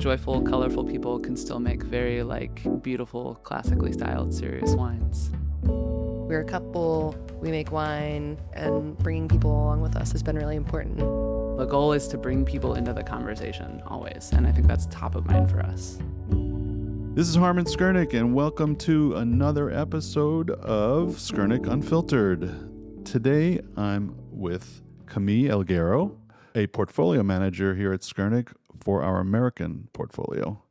joyful, colorful people can still make very beautiful, classically styled, serious wines. We're a couple, we make wine, and bringing people along with us has been really important. The goal is to bring people into the conversation always, and I think that's top of mind for us. This is Harmon Skurnick, and welcome to another episode of Skurnick Unfiltered. Today, I'm with Camille Elguero, a portfolio manager here at Skurnick for our American portfolio.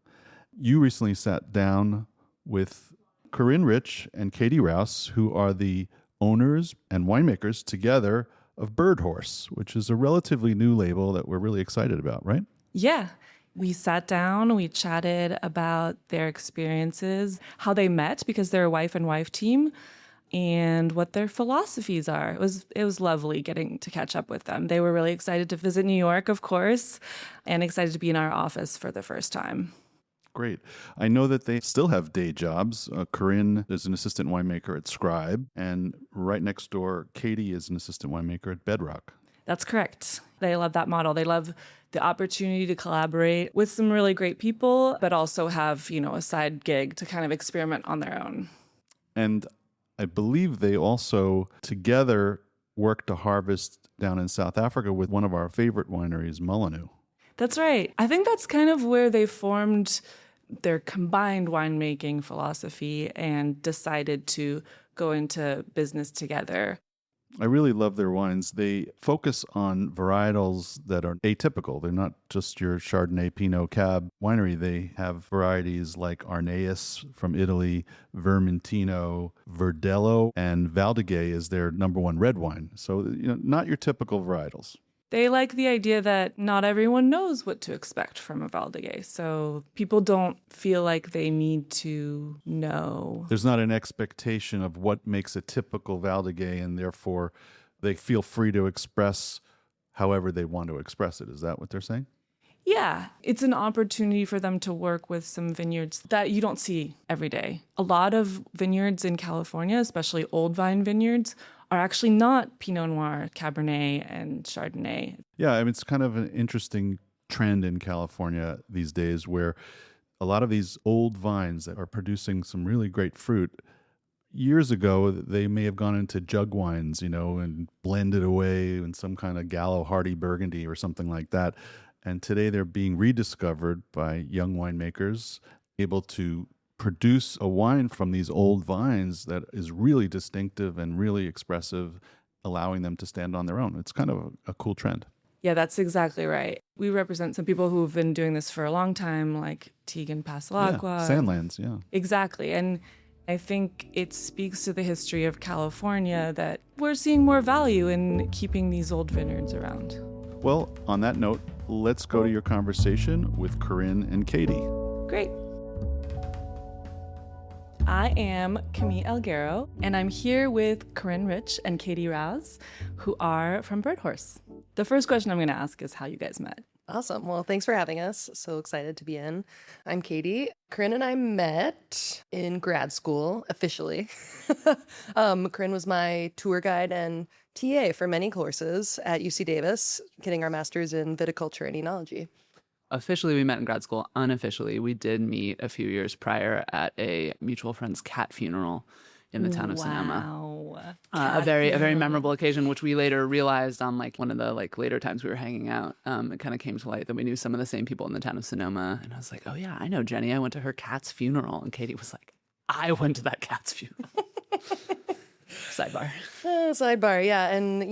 You recently sat down with Corinne Rich and Katie Rouse, who are the owners and winemakers together of Birdhorse, which is a relatively new label that we're really excited about, right? Yeah. We sat down, we chatted about their experiences, how they met because they're a wife and wife team, and what their philosophies are. It was lovely getting to catch up with them. They were really excited to visit New York, of course, and excited to be in our office for the first time. Great. I know that they still have day jobs. Corinne is an assistant winemaker at Scribe, and right next door, Katie is an assistant winemaker at Bedrock. That's correct. They love that model. They love the opportunity to collaborate with some really great people, but also have, a side gig to kind of experiment on their own. And I believe they also together work to harvest down in South Africa with one of our favorite wineries, Mullineux. That's right. I think that's kind of where they formed their combined winemaking philosophy and decided to go into business together. I really love their wines. They focus on varietals that are atypical. They're not just your Chardonnay, Pinot, Cab winery. They have varieties like Arneus from Italy, Vermentino, Verdelho, and Valdiguié is their number one red wine. So, not your typical varietals. They like the idea that not everyone knows what to expect from a Valdiguié, so people don't feel like they need to know. There's not an expectation of what makes a typical Valdiguié, and therefore they feel free to express however they want to express it. Is that what they're saying? Yeah, it's an opportunity for them to work with some vineyards that you don't see every day. A lot of vineyards in California, especially old vine vineyards, are actually not Pinot Noir, Cabernet, and Chardonnay. Yeah, it's kind of an interesting trend in California these days where a lot of these old vines that are producing some really great fruit, years ago, they may have gone into jug wines, and blended away in some kind of Gallo Hardy Burgundy or something like that. And today they're being rediscovered by young winemakers, able to produce a wine from these old vines that is really distinctive and really expressive, allowing them to stand on their own. It's kind of a cool trend. Yeah, that's exactly right. We represent some people who've been doing this for a long time, like Tegan Pasalacqua. Yeah, Sandlands, yeah. Exactly. And I think it speaks to the history of California that we're seeing more value in keeping these old vineyards around. Well, on that note, let's go to your conversation with Corinne and Katie. Great. I am Camille Elguero, and I'm here with Corinne Rich and Katie Rouse, who are from Birdhorse. The first question I'm going to ask is how you guys met. Awesome. Well, thanks for having us. So excited to be in. I'm Katie. Corinne and I met in grad school, officially. Corinne was my tour guide and TA for many courses at UC Davis, getting our master's in viticulture and enology. Officially, we met in grad school. Unofficially, we did meet a few years prior at a mutual friend's cat funeral in the town of Sonoma. A very memorable occasion, which we later realized on one of the later times we were hanging out. It kind of came to light that we knew some of the same people in the town of Sonoma, and I was like, "Oh yeah, I know Jenny. I went to her cat's funeral." And Katie was like, "I went to that cat's funeral." Sidebar. Sidebar, yeah, and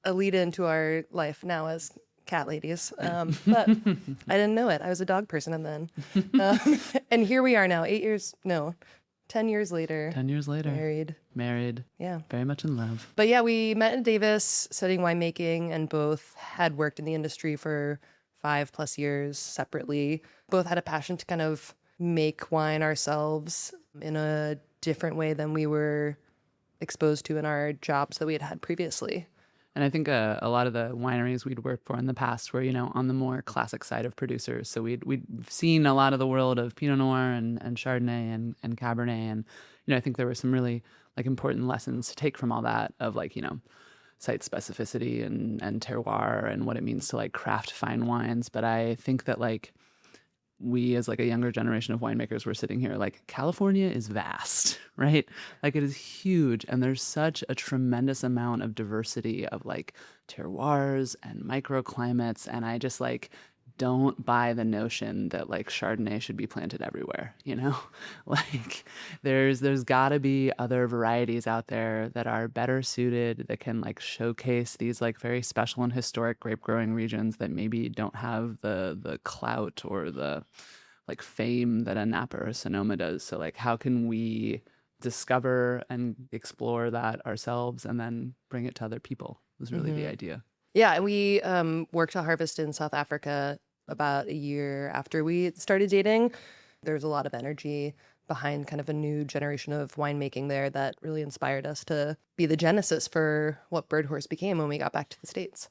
a lead into our life now as cat ladies, but I didn't know it. I was a dog person, and then and here we are now, 10 years later. 10 years later. Married. Yeah. Very much in love. But yeah, we met in Davis studying winemaking and both had worked in the industry for 5+ years separately. Both had a passion to kind of make wine ourselves in a different way than we were exposed to in our jobs that we had had previously. And I think a lot of the wineries we'd worked for in the past were, on the more classic side of producers. So we'd seen a lot of the world of Pinot Noir and Chardonnay and Cabernet. And, I think there were some really important lessons to take from all that of site specificity and terroir and what it means to craft fine wines. But I think that we as like a younger generation of winemakers were sitting here like California is vast, right? Like it is huge, and there's such a tremendous amount of diversity of like terroirs and microclimates, and I just like don't buy the notion that like Chardonnay should be planted everywhere, you know? Like there's got to be other varieties out there that are better suited, that can like showcase these like very special and historic grape growing regions that maybe don't have the clout or the like fame that a Napa or a Sonoma does. So like how can we discover and explore that ourselves and then bring it to other people was really the idea. Yeah, and we worked to harvest in South Africa about a year after we started dating. There's a lot of energy behind kind of a new generation of winemaking there that really inspired us to be the genesis for what Birdhorse became when we got back to the States.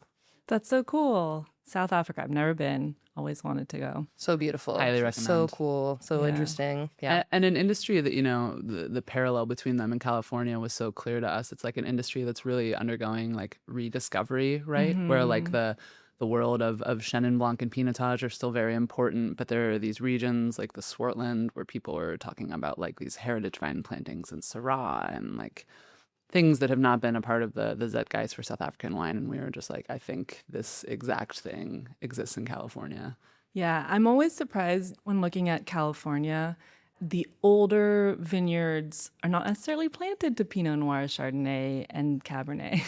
That's so cool. South Africa, I've never been. Always wanted to go. So beautiful. Highly recommend. So cool. So interesting. Yeah. And an industry that, you know, the parallel between them and California was so clear to us. It's like an industry that's really undergoing like rediscovery, right? Where like the world of Chenin Blanc and Pinotage are still very important, but there are these regions like the Swartland where people are talking about like these heritage vine plantings in Syrah and like things that have not been a part of the zeitgeist for South African wine. And we were just like, I think this exact thing exists in California. Yeah, I'm always surprised when looking at California, the older vineyards are not necessarily planted to Pinot Noir, Chardonnay, and Cabernet.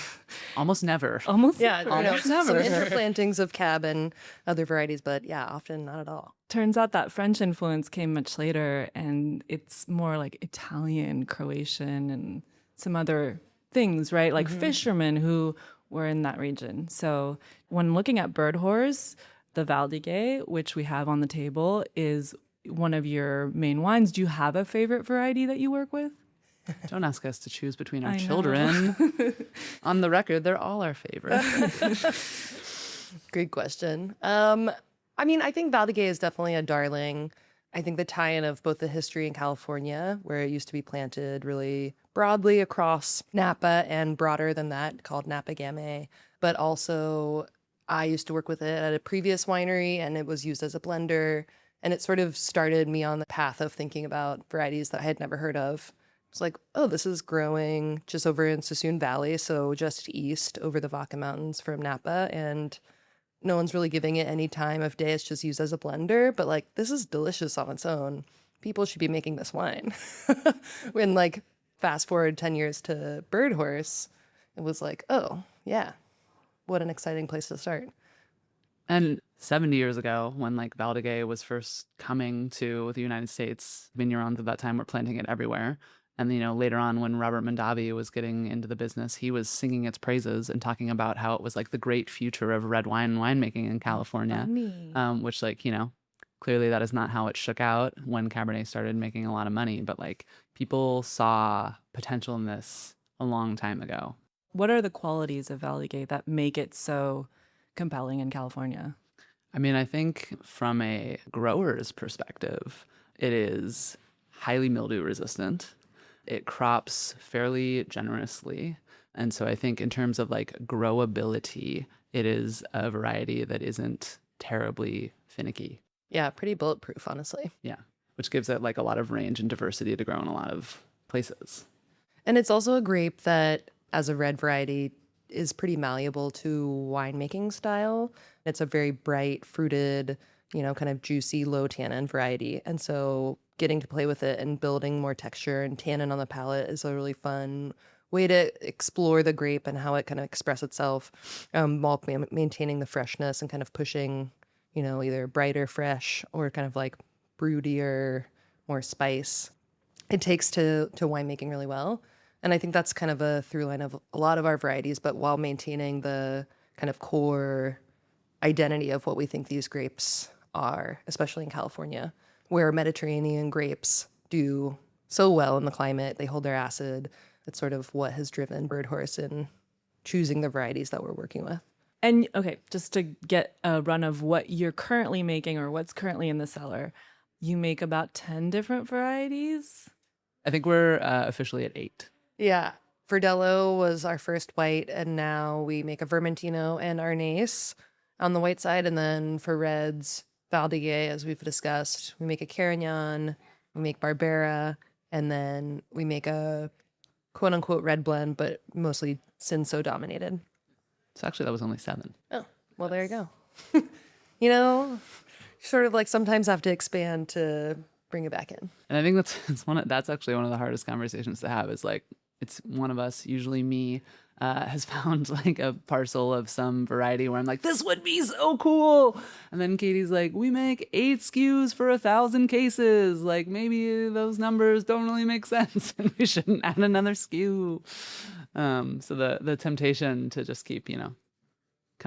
Almost never. Yeah, Almost some never. interplantings of Cab and other varieties, but yeah, often not at all. Turns out that French influence came much later, and it's more like Italian, Croatian, and some other things, right? Like fishermen who were in that region. So when looking at Birdhorse, the Valdiguié, which we have on the table, is one of your main wines. Do you have a favorite variety that you work with? Don't ask us to choose between our I know. children. On the record, they're all our favorite. Great question. I mean, I think Valdiguié is definitely a darling. I think the tie-in of both the history in California, where it used to be planted really broadly across Napa and broader than that, called Napa Gamay, but also I used to work with it at a previous winery and it was used as a blender. And it sort of started me on the path of thinking about varieties that I had never heard of. It's like, oh, this is growing just over in Sassoon Valley, so just east over the Vaca Mountains from Napa. And no one's really giving it any time of day. It's just used as a blender. But like, this is delicious on its own. People should be making this wine. When like fast forward 10 years to Birdhorse, it was like, oh, yeah, what an exciting place to start. And 70 years ago, when like Valdiguié was first coming to the United States, vignerons at that time were planting it everywhere. And, you know, later on when Robert Mondavi was getting into the business, he was singing its praises and talking about how it was like the great future of red wine winemaking in California. Which like, you know, clearly that is not how it shook out when Cabernet started making a lot of money. But like people saw potential in this a long time ago. What are the qualities of Valdiguié that make it so compelling in California? I mean, I think from a grower's perspective, it is highly mildew resistant. It crops fairly generously. And so I think in terms of like growability, it is a variety that isn't terribly finicky. Yeah, pretty bulletproof, honestly. Yeah, which gives it like a lot of range and diversity to grow in a lot of places. And it's also a grape that, as a red variety, is pretty malleable to winemaking style. It's a very bright, fruited, you know, kind of juicy, low tannin variety. And so getting to play with it and building more texture and tannin on the palate is a really fun way to explore the grape and how it kind of express itself, while maintaining the freshness and kind of pushing, you know, either brighter, fresh, or kind of like broodier, more spice. It takes to winemaking really well. And I think that's kind of a through line of a lot of our varieties, but while maintaining the kind of core identity of what we think these grapes are, especially in California, where Mediterranean grapes do so well in the climate. They hold their acid. It's sort of what has driven Birdhorse in choosing the varieties that we're working with. And okay, just to get a run of what you're currently making or what's currently in the cellar, you make about 10 different varieties? I think we're officially at 8. Yeah. Verdelho was our first white, and now we make a Vermentino and Arnase on the white side. And then for reds, Valdiguié, as we've discussed. We make a Carignan, we make Barbera, and then we make a quote unquote red blend, but mostly Cinsault dominated. So actually, that was only 7. Oh, well, there you go. Sort of like sometimes have to expand to bring it back in. And I think that's actually one of the hardest conversations to have. Is like it's one of us, usually me, has found like a parcel of some variety where I'm like, this would be so cool. And then Katie's like, we make 8 SKUs for 1,000 cases. Like maybe those numbers don't really make sense and we shouldn't add another SKU. So the temptation to just keep, kind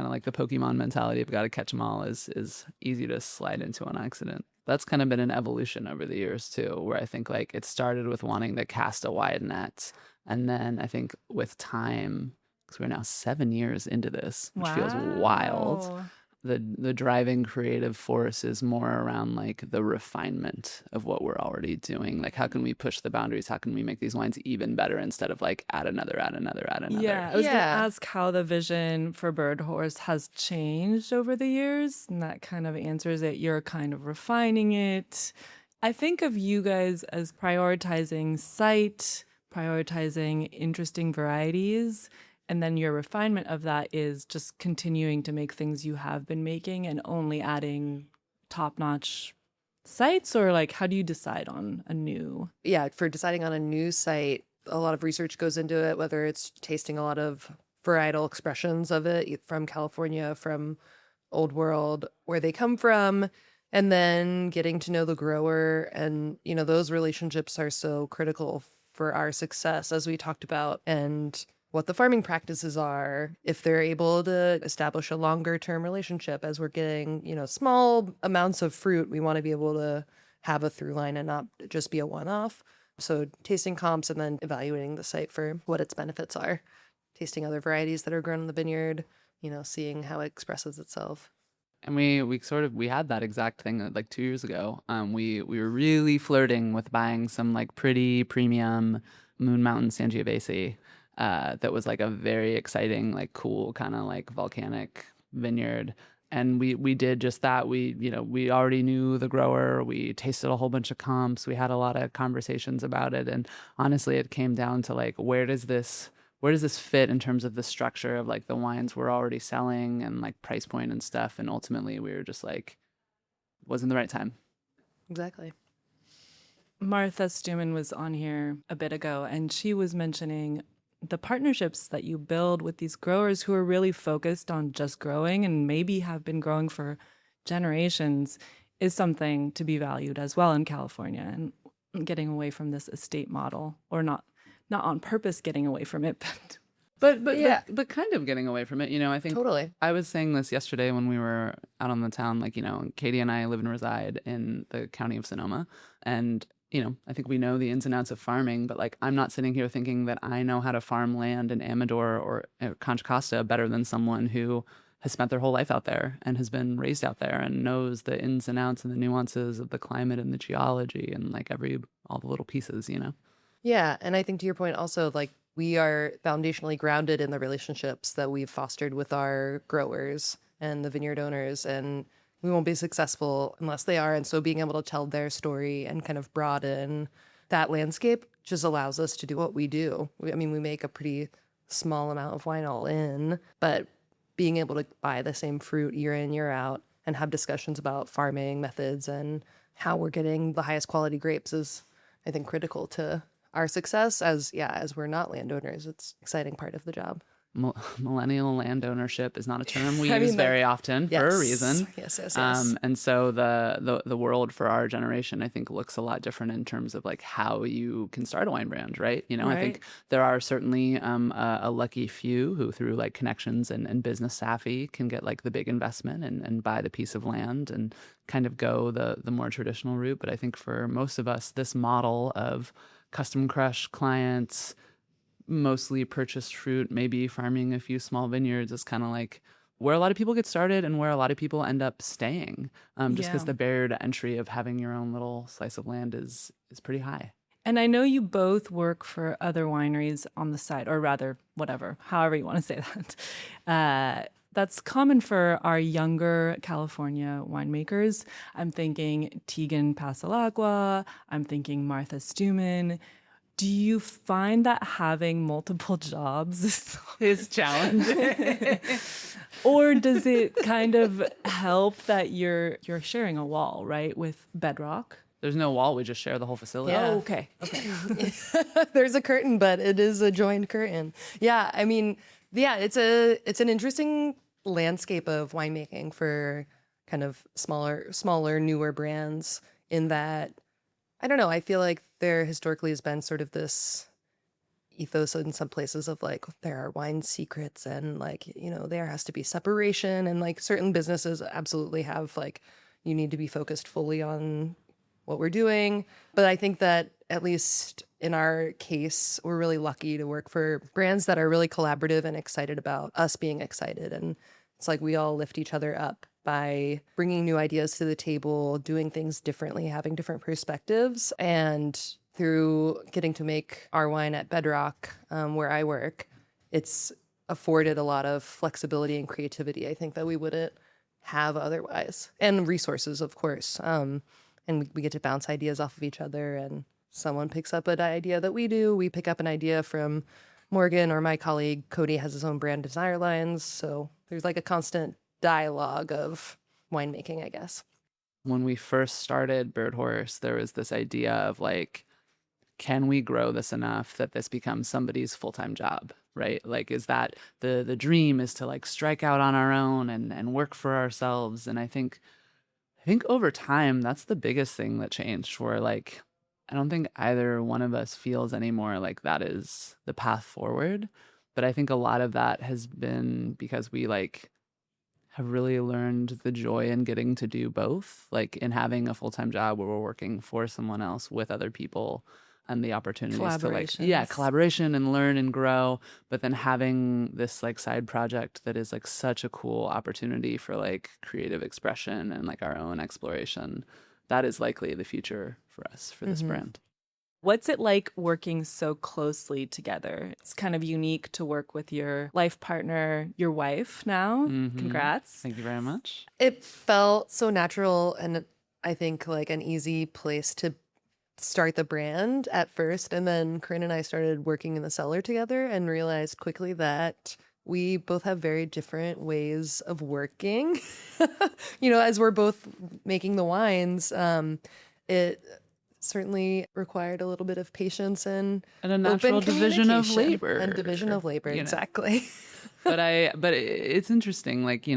of like the Pokemon mentality of got to catch them all is easy to slide into on accident. That's kind of been an evolution over the years too, where I think like it started with wanting to cast a wide net. And then I think with time, because we're now 7 years into this, which feels wild, the driving creative force is more around like the refinement of what we're already doing. Like how can we push the boundaries? How can we make these wines even better instead of like add another. Yeah, I was going to ask how the vision for Birdhorse has changed over the years. And that kind of answers it. You're kind of refining it. I think of you guys as prioritizing site, prioritizing interesting varieties. And then your refinement of that is just continuing to make things you have been making and only adding top-notch sites? Or like, how do you decide on a new? Yeah, for deciding on a new site, a lot of research goes into it, whether it's tasting a lot of varietal expressions of it from California, from Old World, where they come from, and then getting to know the grower. And, those relationships are so critical for our success, as we talked about, and what the farming practices are, if they're able to establish a longer term relationship. As we're getting, small amounts of fruit, we want to be able to have a through line and not just be a one-off. So tasting comps and then evaluating the site for what its benefits are, tasting other varieties that are grown in the vineyard, seeing how it expresses itself. And we had that exact thing like 2 years ago. We were really flirting with buying some like pretty premium Moon Mountain Sangiovese. That was like a very exciting, like cool kind of like volcanic vineyard. And we did just that. We already knew the grower. We tasted a whole bunch of comps. We had a lot of conversations about it. And honestly, it came down to like, where does this fit in terms of the structure of like the wines we're already selling and like price point and stuff. And ultimately we were just like, wasn't the right time. Exactly. Martha Stuman was on here a bit ago, and she was mentioning the partnerships that you build with these growers who are really focused on just growing and maybe have been growing for generations is something to be valued as well in California, and getting away from this estate model, or not on purpose getting away from it, but kind of getting away from it. I think Totally. I was saying this yesterday when we were out on the town, like, Katie and I live and reside in the county of Sonoma, and I think we know the ins and outs of farming, but like I'm not sitting here thinking that I know how to farm land in Amador or Contra Costa better than someone who has spent their whole life out there and has been raised out there and knows the ins and outs and the nuances of the climate and the geology and like all the little pieces, Yeah, and I think to your point also, like we are foundationally grounded in the relationships that we've fostered with our growers and the vineyard owners, and we won't be successful unless they are. And so being able to tell their story and kind of broaden that landscape just allows us to do what we do. We make a pretty small amount of wine all in, but being able to buy the same fruit year in, year out and have discussions about farming methods and how we're getting the highest quality grapes is, I think, critical to our success as we're not landowners. It's an exciting part of the job. Millennial land ownership is not a term we use very often for a reason. Yes. And so the world for our generation, I think, looks a lot different in terms of like how you can start a wine brand, right? I think there are certainly a lucky few who through like connections and business savvy can get like the big investment and buy the piece of land and kind of go the more traditional route. But I think for most of us, this model of custom crush clients, mostly purchased fruit, maybe farming a few small vineyards is kind of like where a lot of people get started and where a lot of people end up staying, just because the barrier to entry of having your own little slice of land is pretty high. And I know you both work for other wineries on the side, or rather, however you want to say that. That's common for our younger California winemakers. I'm thinking Tegan Pasalagua. I'm thinking Martha Stuman. Do you find that having multiple jobs is challenging? Or does it kind of help that you're sharing a wall, right, with Bedrock? There's no wall. We just share the whole facility. Yeah. Oh, okay. There's a curtain, but it is a joined curtain. Yeah, I mean, yeah, it's an interesting landscape of winemaking for kind of smaller, newer brands in that, I don't know, I feel like there historically has been sort of this ethos in some places of like, there are wine secrets and like, there has to be separation, and like certain businesses absolutely have like, you need to be focused fully on what we're doing. But I think that at least in our case, we're really lucky to work for brands that are really collaborative and excited about us being excited. And it's like we all lift each other up by bringing new ideas to the table, doing things differently, having different perspectives. And through getting to make our wine at Bedrock, where I work, it's afforded a lot of flexibility and creativity, I think, that we wouldn't have otherwise. And resources, of course. And we get to bounce ideas off of each other, and someone picks up an idea that we do. We pick up an idea from Morgan, or my colleague Cody has his own brand Desire Lines. So there's like a constant dialogue of winemaking, I guess. When we first started Birdhorse, there was this idea of like, can we grow this enough that this becomes somebody's full-time job, right? Like, is that the dream is to like strike out on our own and work for ourselves? And I think over time, that's the biggest thing that changed, where like, I don't think either one of us feels anymore like that is the path forward. But I think a lot of that has been because we like have really learned the joy in getting to do both, like in having a full-time job where we're working for someone else with other people, and the opportunities to like, collaboration and learn and grow, but then having this like side project that is like such a cool opportunity for like creative expression and like our own exploration. That is likely the future for us, for this brand. What's it like working so closely together? It's kind of unique to work with your life partner, your wife now. Congrats. Thank you very much. It felt so natural, and I think like an easy place to start the brand at first. And then Corinne and I started working in the cellar together and realized quickly that we both have very different ways of working. As we're both making the wines, it certainly required a little bit of patience and a natural division of labor. And division of labor, exactly. But it's interesting, like,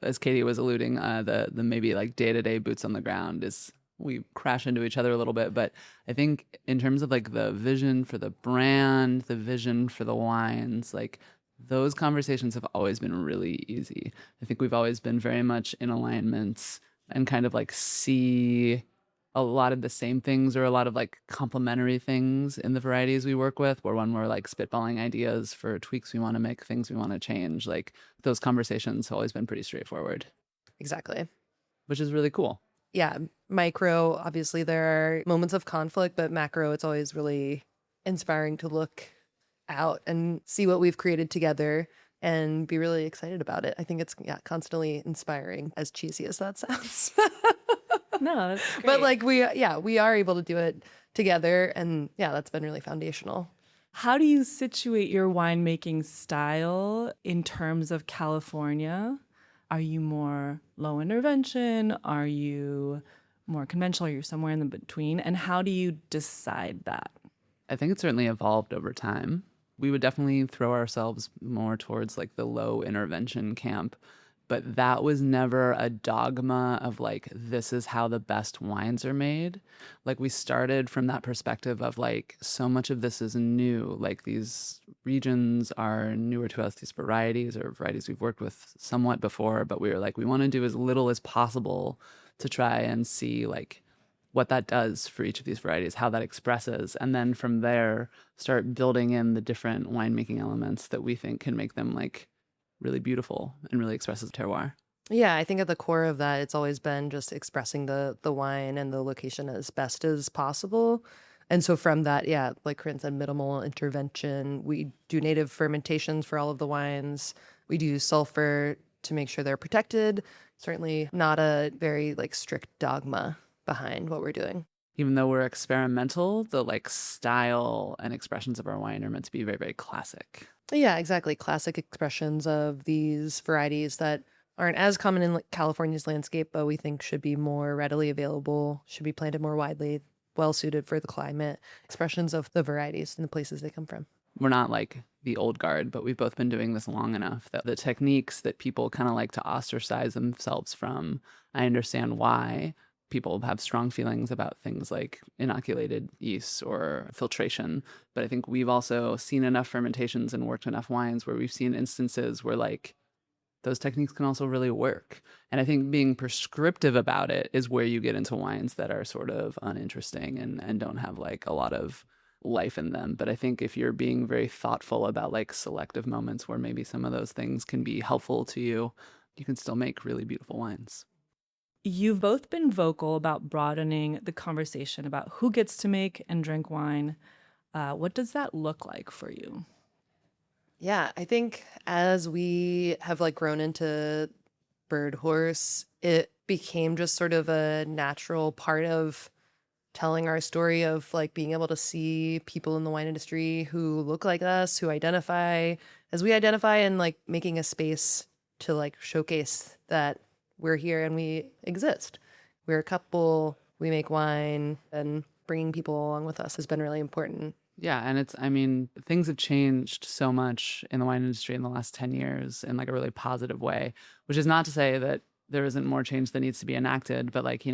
as Katie was alluding, the maybe like day-to-day boots on the ground is we crash into each other a little bit. But I think in terms of like the vision for the brand, the vision for the wines, like those conversations have always been really easy. I think we've always been very much in alignments and kind of like see a lot of the same things or a lot of like complementary things in the varieties we work with, where when we're like spitballing ideas for tweaks we want to make, things we want to change, like those conversations have always been pretty straightforward. Exactly. Which is really cool. Yeah. Micro, obviously there are moments of conflict, but macro, it's always really inspiring to look out and see what we've created together and be really excited about it. I think it's constantly inspiring, as cheesy as that sounds. No, that's great. But like we are able to do it together, and that's been really foundational. How do you situate your winemaking style in terms of California? Are you more low intervention? Are you more conventional? Are you somewhere in the between? And how do you decide that? I think it's certainly evolved over time. We would definitely throw ourselves more towards like the low intervention camp, but that was never a dogma of like, this is how the best wines are made. Like we started from that perspective of like, so much of this is new. Like these regions are newer to us, these varieties are varieties we've worked with somewhat before, but we were like, we want to do as little as possible to try and see like what that does for each of these varieties, how that expresses. And then from there, start building in the different winemaking elements that we think can make them like really beautiful and really expresses terroir. Yeah, I think at the core of that, it's always been just expressing the wine and the location as best as possible. And so from that, like Corinne said, minimal intervention. We do native fermentations for all of the wines. We do sulfur to make sure they're protected. Certainly not a very like strict dogma behind what we're doing. Even though we're experimental, the like style and expressions of our wine are meant to be very, very classic. Yeah, exactly. Classic expressions of these varieties that aren't as common in California's landscape, but we think should be more readily available, should be planted more widely, well suited for the climate. Expressions of the varieties and the places they come from. We're not like the old guard, but we've both been doing this long enough that the techniques that people kind of like to ostracize themselves from, I understand why. People have strong feelings about things like inoculated yeast or filtration. But I think we've also seen enough fermentations and worked enough wines where we've seen instances where like those techniques can also really work. And I think being prescriptive about it is where you get into wines that are sort of uninteresting and don't have like a lot of life in them. But I think if you're being very thoughtful about like selective moments where maybe some of those things can be helpful to you, you can still make really beautiful wines. You've both been vocal about broadening the conversation about who gets to make and drink wine. What does that look like for you? Yeah, I think as we have like grown into Birdhorse, it became just sort of a natural part of telling our story of like being able to see people in the wine industry who look like us, who identify as we identify, and like making a space to like showcase that we're here and we exist. We're a couple, we make wine, and bringing people along with us has been really important. Yeah, and I mean, things have changed so much in the wine industry in the last 10 years in like a really positive way, which is not to say that there isn't more change that needs to be enacted, but like,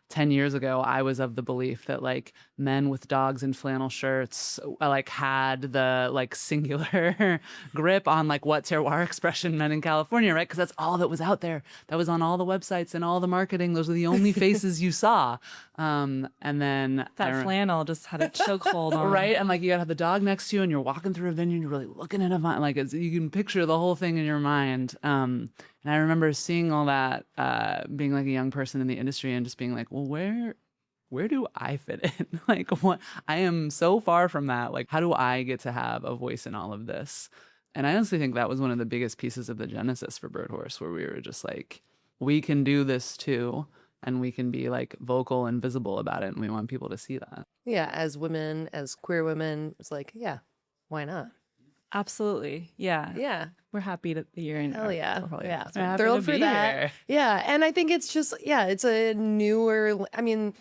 10 years ago, I was of the belief that like men with dogs in flannel shirts like had the like singular grip on like what terroir expression meant in California, right? Because that's all that was out there. That was on all the websites and all the marketing. Those are the only faces you saw. And then that flannel just had a chokehold on. Right? And like you gotta have the dog next to you and you're walking through a vineyard, you're really looking at a vine. Like you can picture the whole thing in your mind. And I remember seeing all that, being like a young person in the industry and just being like, well, where do I fit in? Like, what? I am so far from that. Like, how do I get to have a voice in all of this? And I honestly think that was one of the biggest pieces of the genesis for Birdhorse, where we were just like, we can do this too, and we can be like vocal and visible about it, and we want people to see that. Yeah, as women, as queer women, it's like, yeah, why not? Absolutely. Yeah. Yeah. We're happy that you're in. Hell yeah. Portfolio. Yeah. We're happy Thrilled to for be that. here. Yeah. And I think it's just, yeah, it's a newer, I mean,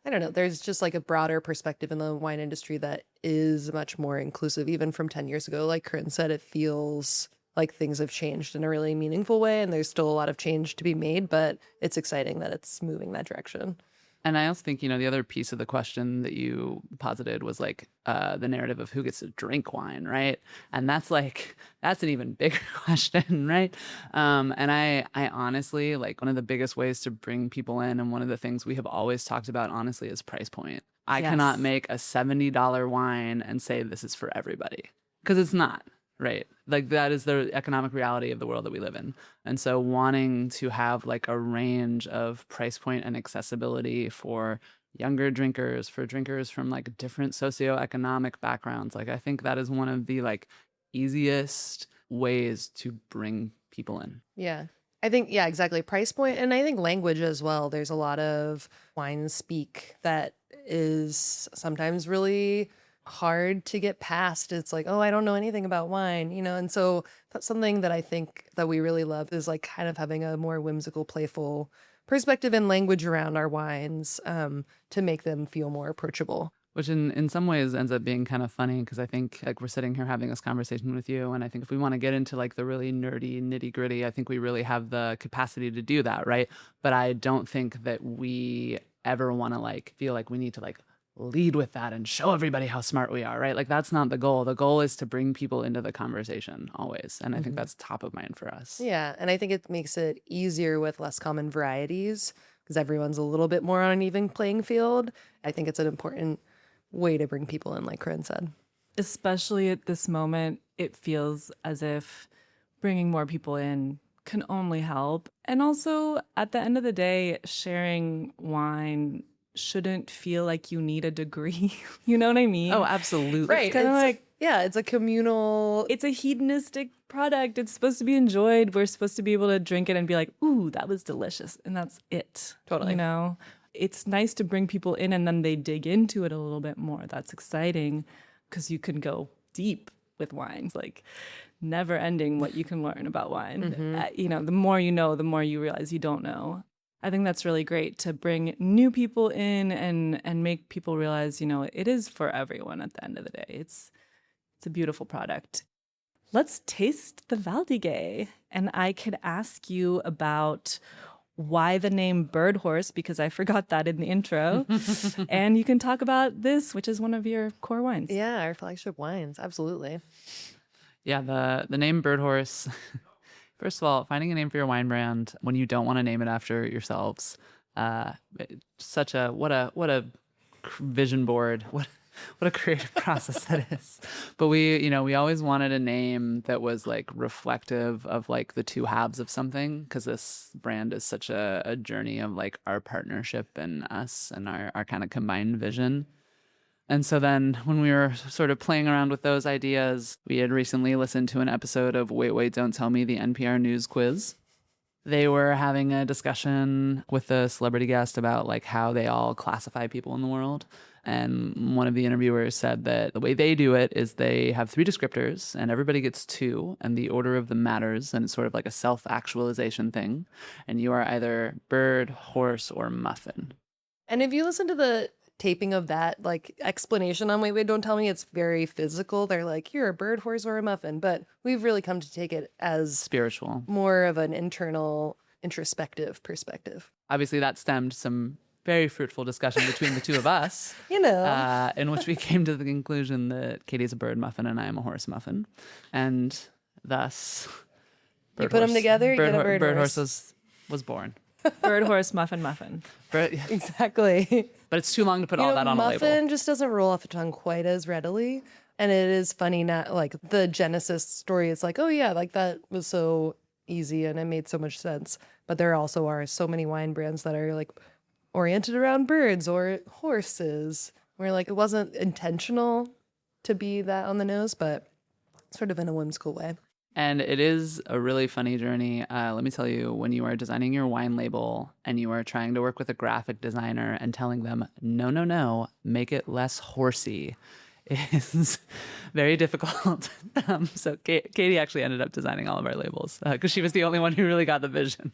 I don't know. There's just like a broader perspective in the wine industry that is much more inclusive, even from 10 years ago. Like Corinne said, it feels like things have changed in a really meaningful way. And there's still a lot of change to be made, but it's exciting that it's moving that direction. And I also think, the other piece of the question that you posited was like the narrative of who gets to drink wine, right? And that's an even bigger question, right? And I honestly, like one of the biggest ways to bring people in, and one of the things we have always talked about, honestly, is price point. I cannot make a $70 wine and say this is for everybody, because it's not. Right. Like that is the economic reality of the world that we live in. And so wanting to have like a range of price point and accessibility for younger drinkers, for drinkers from like different socioeconomic backgrounds, like I think that is one of the like easiest ways to bring people in. Yeah. I think, yeah, exactly. Price point, and I think language as well. There's a lot of wine speak that is sometimes really hard to get past. It's like, oh, I don't know anything about wine, and so that's something that I think that we really love, is like kind of having a more whimsical, playful perspective and language around our wines, to make them feel more approachable. Which in some ways ends up being kind of funny, because I think like we're sitting here having this conversation with you, and I think if we want to get into like the really nerdy nitty gritty, I think we really have the capacity to do that, right? But I don't think that we ever want to like feel like we need to like lead with that and show everybody how smart we are, right? Like that's not the goal. The goal is to bring people into the conversation always. And I think that's top of mind for us. Yeah. And I think it makes it easier with less common varieties, because everyone's a little bit more on an even playing field. I think it's an important way to bring people in, like Corinne said. Especially at this moment, it feels as if bringing more people in can only help. And also, at the end of the day, sharing wine shouldn't feel like you need a degree. You know what I mean? Oh, absolutely. Right. It's kind of like, Yeah, it's a communal. It's a hedonistic product. It's supposed to be enjoyed. We're supposed to be able to drink it and be like, ooh, that was delicious. And that's it. Totally. You know, it's nice to bring people in and then they dig into it a little bit more. That's exciting because you can go deep with wines, like never ending what you can learn about wine. You know, the more you know, the more you realize you don't know. I think that's really great to bring new people in and make people realize, you know, it is for everyone at the end of the day. It's a beautiful product. Let's taste the Valdiguié. And I could ask you about why the name Birdhorse, because I forgot that in the intro. And you can talk about this, which is one of your core wines. Yeah, our flagship wines. Absolutely. Yeah, the name Birdhorse. First of all, finding a name for your wine brand when you don't want to name it after yourselves, what a vision board, what a creative process that is. But we always wanted a name that was like reflective of like the two halves of something, because this brand is such a journey of like our partnership and us and our kind of combined vision. And so then when we were sort of playing around with those ideas, we had recently listened to an episode of Wait, Don't Tell Me, the NPR News Quiz. They were having a discussion with a celebrity guest about like how they all classify people in the world. And one of the interviewers said that the way they do it is they have 3 descriptors and everybody gets 2 and the order of them matters. And it's sort of like a self-actualization thing. And you are either bird, horse, or muffin. And if you listen to the taping of that like explanation on Wait, Don't Tell Me, it's very physical. They're like, you're a bird, horse, or a muffin. But we've really come to take it as Spiritual. More of an internal, introspective perspective. Obviously, that stemmed some very fruitful discussion between the two of us. You know. In which we came to the conclusion that Katie's a bird muffin and I am a horse muffin. And thus, you put them together, you get a bird horse was born. Bird, horse, muffin. Exactly. But it's too long to put all that on a label. Muffin just doesn't roll off the tongue quite as readily. And it is funny, not like the Genesis story. It's like, oh yeah, like that was so easy and it made so much sense. But there also are so many wine brands that are like oriented around birds or horses. Where like it wasn't intentional to be that on the nose, but sort of in a whimsical way. And it is a really funny journey. Let me tell you, when you are designing your wine label and you are trying to work with a graphic designer and telling them, no, make it less horsey, it is very difficult. So Katie actually ended up designing all of our labels because she was the only one who really got the vision.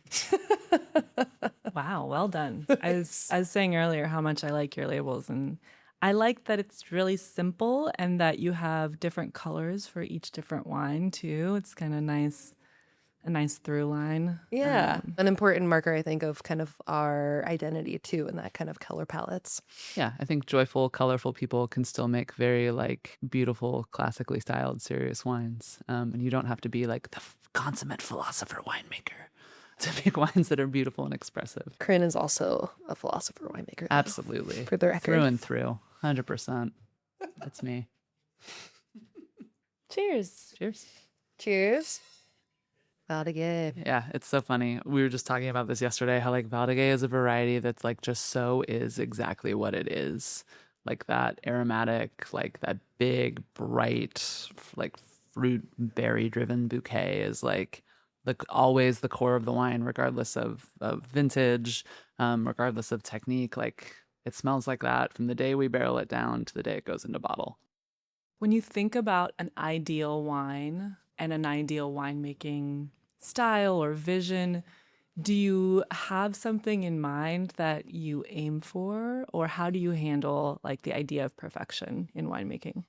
Wow, well done. I was saying earlier how much I like your labels, and I like that it's really simple and that you have different colors for each different wine too. It's kind of nice, a nice through line. Yeah. An important marker, I think, of kind of our identity too, and that kind of color palettes. Yeah, I think joyful, colorful people can still make very like beautiful, classically styled, serious wines. And you don't have to be like the consummate philosopher winemaker to make wines that are beautiful and expressive. Corinne is also a philosopher winemaker. Though, absolutely. For the record. Through and through. 100%. That's me. Cheers. Cheers. Cheers. Valdiguié. Yeah, it's so funny. We were just talking about this yesterday, how like Valdiguié is a variety that's like just so is exactly what it is. Like that aromatic, like that big, bright, like fruit berry driven bouquet is like always the core of the wine, regardless of vintage, regardless of technique. Like it smells like that from the day we barrel it down to the day it goes into bottle. When you think about an ideal wine and an ideal winemaking style or vision, do you have something in mind that you aim for, or how do you handle like the idea of perfection in winemaking?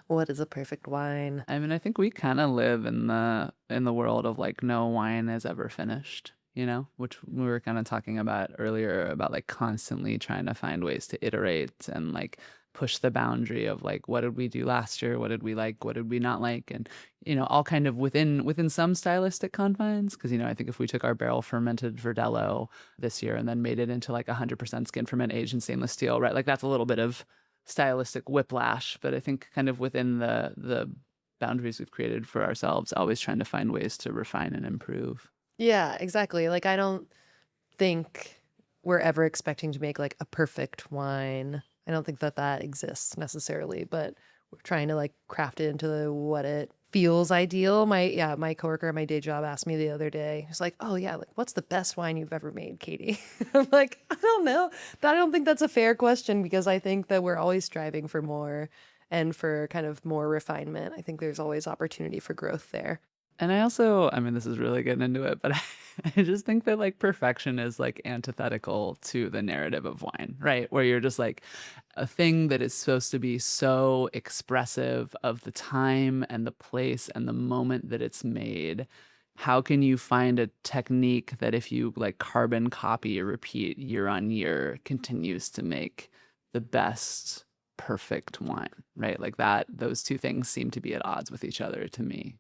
What is a perfect wine? I mean, I think we kind of live in the world of like no wine is ever finished, you know, which we were kind of talking about earlier about like constantly trying to find ways to iterate and like push the boundary of like, what did we do last year? What did we like? What did we not like? And, you know, all kind of within some stylistic confines. Cause, you know, I think if we took our barrel fermented Verdelho this year and then made it into like 100% skin ferment aged in stainless steel, right? Like that's a little bit of stylistic whiplash, but I think kind of within the boundaries we've created for ourselves, always trying to find ways to refine and improve. Yeah, exactly. Like I don't think we're ever expecting to make like a perfect wine. I don't think that exists necessarily, but we're trying to like craft it into what it feels ideal. My coworker at my day job asked me the other day, he's like, oh yeah, like what's the best wine you've ever made, Katie? I'm like, I don't know. I don't think that's a fair question, because I think that we're always striving for more and for kind of more refinement. I think there's always opportunity for growth there. And I also, I mean, this is really getting into it, but I just think that like perfection is like antithetical to the narrative of wine, right? Where you're just like a thing that is supposed to be so expressive of the time and the place and the moment that it's made. How can you find a technique that if you like carbon copy or repeat year on year continues to make the best perfect wine, right? Like that, those two things seem to be at odds with each other to me.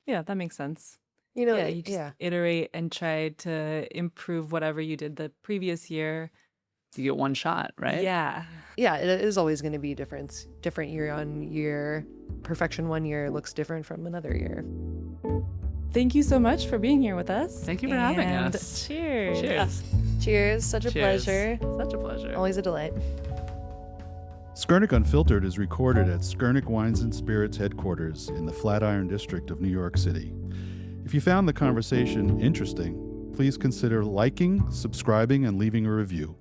Yeah, that makes sense. You know, You just iterate and try to improve whatever you did the previous year. You get one shot, right? Yeah. Yeah, it is always going to be different year on year. Perfection one year looks different from another year. Thank you so much for being here with us. Thank you for having us. Cheers. Cheers. Cheers. Such a pleasure. Such a pleasure. Always a delight. Skurnik Unfiltered is recorded at Skurnik Wines and Spirits headquarters in the Flatiron District of New York City. If you found the conversation interesting, please consider liking, subscribing, and leaving a review.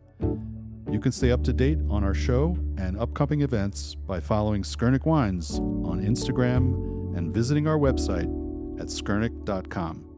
You can stay up to date on our show and upcoming events by following Skurnik Wines on Instagram and visiting our website at skurnik.com.